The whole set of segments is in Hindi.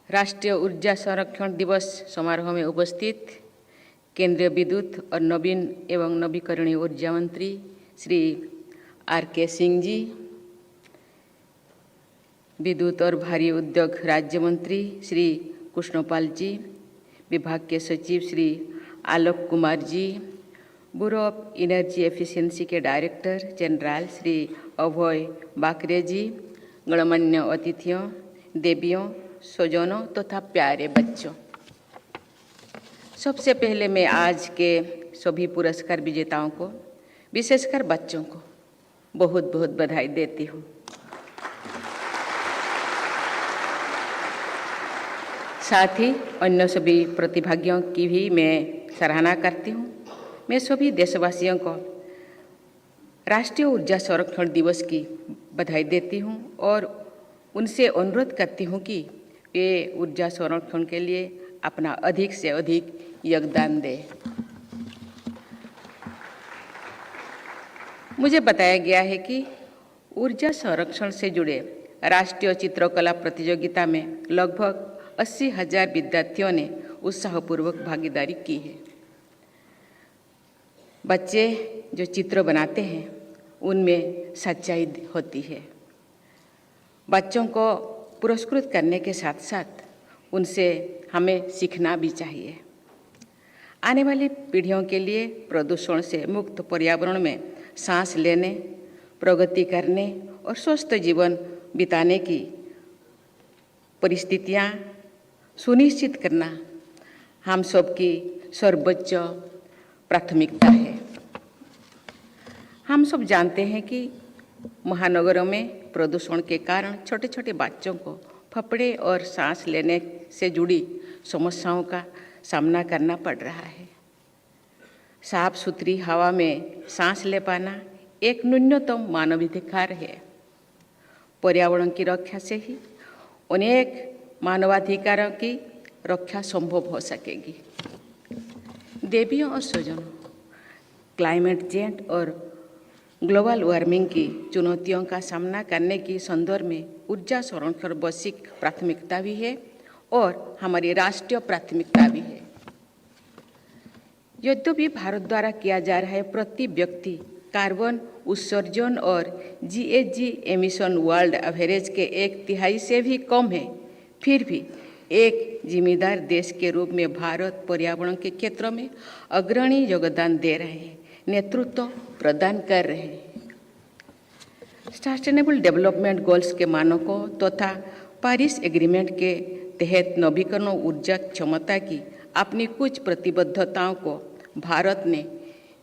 राष्ट्रीय ऊर्जा संरक्षण दिवस समारोह में उपस्थित केंद्रीय विद्युत और नवीन एवं नवीकरणीय ऊर्जा मंत्री श्री आर.के. सिंह जी, विद्युत और भारी उद्योग राज्य मंत्री श्री कृष्णपाल जी, विभाग के सचिव Shri Alok Kumar ji, bureau of energy efficiency के डायरेक्टर जनरल श्री अभय बाकरे जी, गणमान्य अतिथियों, देवियों, स्वजनों तथा प्यारे बच्चों, सबसे पहले मैं आज के सभी पुरस्कार विजेताओं को, विशेषकर बच्चों को बहुत बहुत बधाई देती हूँ। साथ ही अन्य सभी प्रतिभागियों की भी मैं सराहना करती हूँ। मैं सभी देशवासियों को राष्ट्रीय ऊर्जा संरक्षण दिवस की बधाई देती हूँ और उनसे अनुरोध करती हूँ कि वे ऊर्जा संरक्षण के लिए अपना अधिक से अधिक योगदान दें। मुझे बताया गया है कि ऊर्जा संरक्षण से जुड़े राष्ट्रीय चित्रकला प्रतियोगिता में लगभग 80,000 विद्यार्थियों ने उत्साहपूर्वक भागीदारी की है। बच्चे जो चित्र बनाते हैं उनमें सच्चाई होती है। बच्चों को पुरस्कृत करने के साथ साथ उनसे हमें सीखना भी चाहिए। आने वाली पीढ़ियों के लिए प्रदूषण से मुक्त पर्यावरण में सांस लेने, प्रगति करने और स्वस्थ जीवन बिताने की परिस्थितियां सुनिश्चित करना हम सबकी सर्वोच्च प्राथमिकता है। हम सब जानते हैं कि महानगरों में प्रदूषण के कारण छोटे छोटे बच्चों को फेफड़े और सांस लेने से जुड़ी समस्याओं का सामना करना पड़ रहा है। साफ सुथरी हवा में सांस ले पाना एक न्यूनतम मानवाधिकार है। पर्यावरण की रक्षा से ही अनेक मानवाधिकारों की रक्षा संभव हो सकेगी। देवियों और स्वजनों, क्लाइमेट चेंज और ग्लोबल वार्मिंग की चुनौतियों का सामना करने की संदर्भ में ऊर्जा संरक्षण वैश्विक प्राथमिकता भी है और हमारी राष्ट्रीय प्राथमिकता भी है। यद्यपि भारत द्वारा किया जा रहा है प्रति व्यक्ति कार्बन उत्सर्जन और GHG एमिशन वर्ल्ड एवरेज के 1/3 से भी कम है, फिर भी एक जिम्मेदार देश के रूप में भारत पर्यावरण के क्षेत्र में अग्रणी योगदान दे रहे हैं, नेतृत्व प्रदान कर रहे हैं। सस्टेनेबल डेवलपमेंट गोल्स के मानकों तथा पेरिस एग्रीमेंट के तहत नवीकरण ऊर्जा क्षमता की अपनी कुछ प्रतिबद्धताओं को भारत ने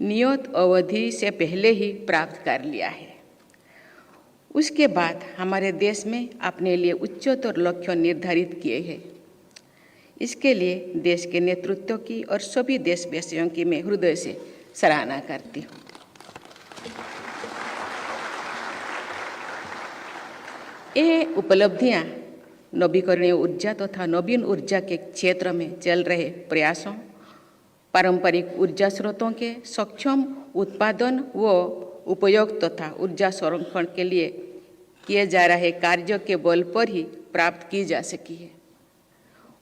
नियत अवधि से पहले ही प्राप्त कर लिया है। उसके बाद हमारे देश में अपने लिए उच्चतर लक्ष्य निर्धारित किए हैं। इसके लिए देश के नेतृत्व की और सभी देशवासियों की मैं हृदय से सराहना करती हूँ। ये उपलब्धियाँ नवीकरणीय ऊर्जा तथा नवीन ऊर्जा के क्षेत्र में चल रहे प्रयासों, पारंपरिक ऊर्जा स्रोतों के सक्षम उत्पादन व उपयोग तथा ऊर्जा संरक्षण के लिए किए जा रहे कार्यों के बल पर ही प्राप्त की जा सकी है।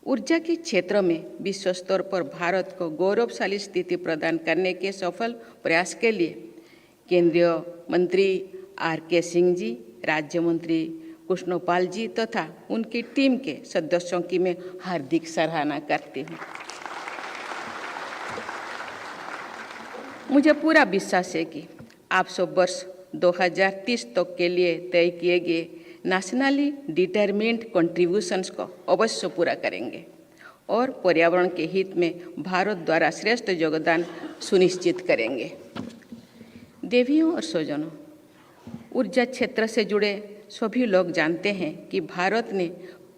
ऊर्जा के क्षेत्र में विश्व स्तर पर भारत को गौरवशाली स्थिति प्रदान करने के सफल प्रयास के लिए केंद्रीय मंत्री आर.के. सिंह जी, राज्य मंत्री कृष्णपाल जी तथा उनकी टीम के सदस्यों की मैं हार्दिक सराहना करती हूँ। मुझे पूरा विश्वास है कि आप सब वर्ष 2030 तक के लिए तय किए गए नेशनली डिटरमिन्ड कंट्रीब्यूशंस को अवश्य पूरा करेंगे और पर्यावरण के हित में भारत द्वारा श्रेष्ठ योगदान सुनिश्चित करेंगे। देवियों और स्वजनों, ऊर्जा क्षेत्र से जुड़े सभी लोग जानते हैं कि भारत ने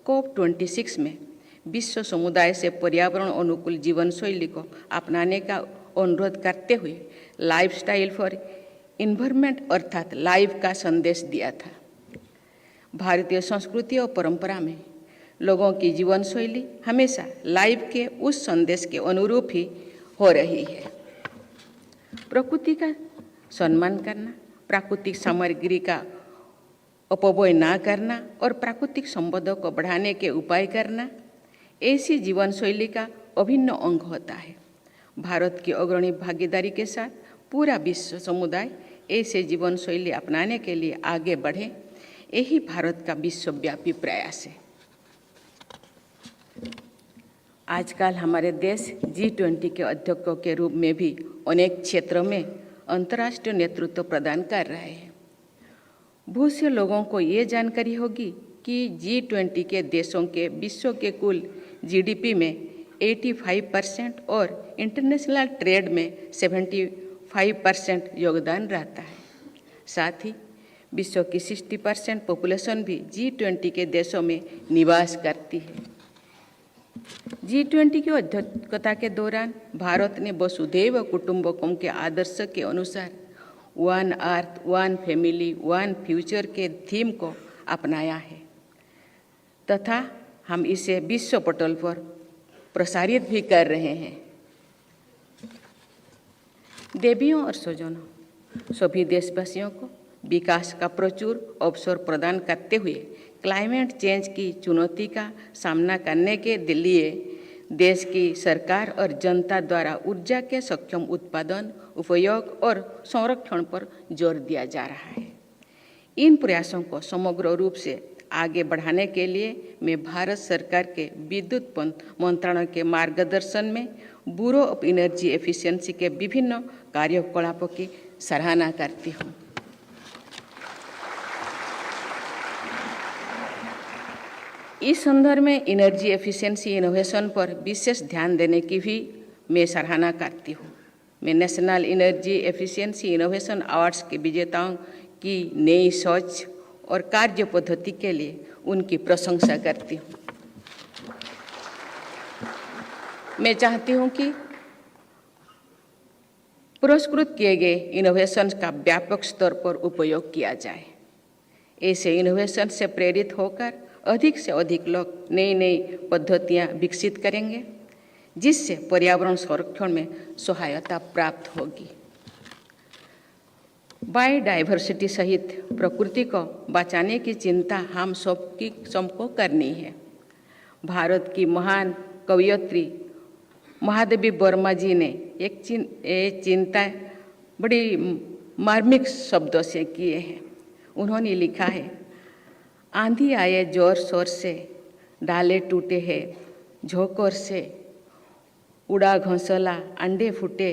COP26 में विश्व समुदाय से पर्यावरण अनुकूल जीवन शैली को अपनाने का अनुरोध करते हुए लाइफस्टाइल फॉर एनवायरनमेंट अर्थात लाइव का संदेश दिया था। भारतीय संस्कृति और परंपरा में लोगों की जीवन शैली हमेशा लाइव के उस संदेश के अनुरूप ही हो रही है। प्रकृति का सम्मान करना, प्राकृतिक सामग्री का अपव्यय ना करना और प्राकृतिक संपदा को बढ़ाने के उपाय करना ऐसी जीवन शैली का अभिन्न अंग होता है। भारत की अग्रणी भागीदारी के साथ पूरा विश्व समुदाय ऐसे जीवन शैली अपनाने के लिए आगे बढ़े, यही भारत का विश्वव्यापी प्रयास है। आजकल हमारे देश G20 के अध्यक्षों के रूप में भी अनेक क्षेत्रों में अंतर्राष्ट्रीय नेतृत्व प्रदान कर रहे हैं। बहुत से लोगों को ये जानकारी होगी कि G20 के देशों के विश्व के कुल GDP में 85% और इंटरनेशनल ट्रेड में 75% योगदान रहता है। साथ ही विश्व की 60% पॉपुलेशन भी G20 के देशों में निवास करती है। G20 की अध्यक्षता के दौरान भारत ने वसुधैव कुटुंबकम के आदर्श के अनुसार one earth, one family, one future के थीम को अपनाया है तथा हम इसे विश्व पटल पर प्रसारित भी कर रहे हैं। देवियों और स्वजनों, सभी देशवासियों को विकास का प्रचुर अवसर प्रदान करते हुए क्लाइमेट चेंज की चुनौती का सामना करने के लिए देश की सरकार और जनता द्वारा ऊर्जा के सक्षम उत्पादन, उपयोग और संरक्षण पर जोर दिया जा रहा है। इन प्रयासों को समग्र रूप से आगे बढ़ाने के लिए मैं भारत सरकार के विद्युत मंत्रालय के मार्गदर्शन में ब्यूरो ऑफ एनर्जी एफिशिएंसी के विभिन्न कार्यकलापों की सराहना करती हूँ। इस संदर्भ में एनर्जी एफिशिएंसी इनोवेशन पर विशेष ध्यान देने की भी मैं सराहना करती हूँ। मैं national energy efficiency innovation awards के विजेताओं की नई सोच और कार्य पद्धति के लिए उनकी प्रशंसा करती हूँ। मैं चाहती हूँ कि पुरस्कृत किए गए इनोवेशन का व्यापक स्तर पर उपयोग किया जाए। ऐसे इनोवेशन से प्रेरित होकर अधिक से अधिक लोग नई नई पद्धतियाँ विकसित करेंगे, जिससे पर्यावरण संरक्षण में सहायता प्राप्त होगी। बायोडाइवर्सिटी सहित प्रकृति को बचाने की चिंता हम सबको करनी है। भारत की महान कवयित्री महादेवी वर्मा जी ने एक चिंता बड़ी मार्मिक शब्दों से किए हैं। उन्होंने लिखा है, आंधी आए जोर शोर से, डाले टूटे हैं झोंकोर से, उड़ा घोंसला अंडे फूटे,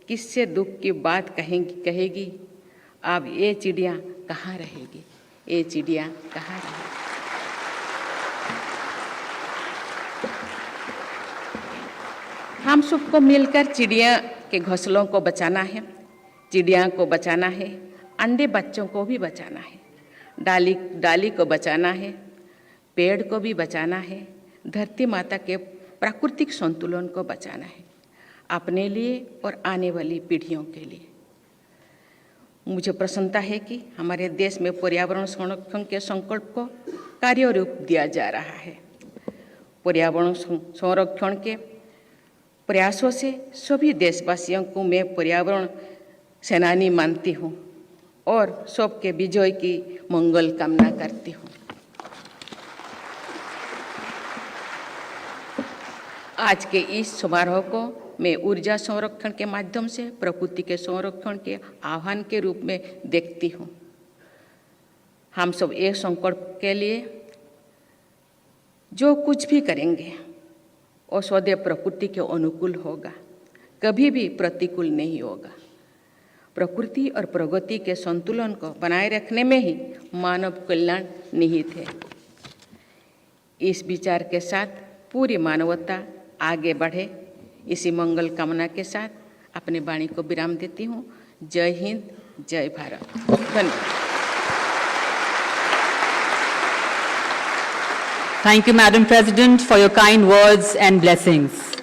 किससे दुख की बात कहेगी, अब ये चिड़िया कहाँ रहेगी, ये चिड़िया कहाँ रहेगी। हम सबको मिलकर चिड़िया के घोंसलों को बचाना है, चिड़िया को बचाना है, अंडे बच्चों को भी बचाना है, डाली को बचाना है, पेड़ को भी बचाना है, धरती माता के प्राकृतिक संतुलन को बचाना है, अपने लिए और आने वाली पीढ़ियों के लिए। मुझे प्रसन्नता है कि हमारे देश में पर्यावरण संरक्षण के संकल्प को कार्य रूप दिया जा रहा है। पर्यावरण संरक्षण के प्रयासों से सभी देशवासियों को मैं पर्यावरण सेनानी मानती हूँ और सबके विजय की मंगल कामना करती हूँ। आज के इस समारोह को मैं ऊर्जा संरक्षण के माध्यम से प्रकृति के संरक्षण के आह्वान के रूप में देखती हूँ। हम सब एक संकल्प के लिए जो कुछ भी करेंगे वो सदैव प्रकृति के अनुकूल होगा, कभी भी प्रतिकूल नहीं होगा। प्रकृति और प्रगति के संतुलन को बनाए रखने में ही मानव कल्याण निहित है। इस विचार के साथ पूरी मानवता आगे बढ़े, इसी मंगल कामना के साथ अपने वाणी को विराम देती हूँ। जय हिंद, जय भारत। धन्यवाद। Thank you, Madam President, for your kind words and blessings.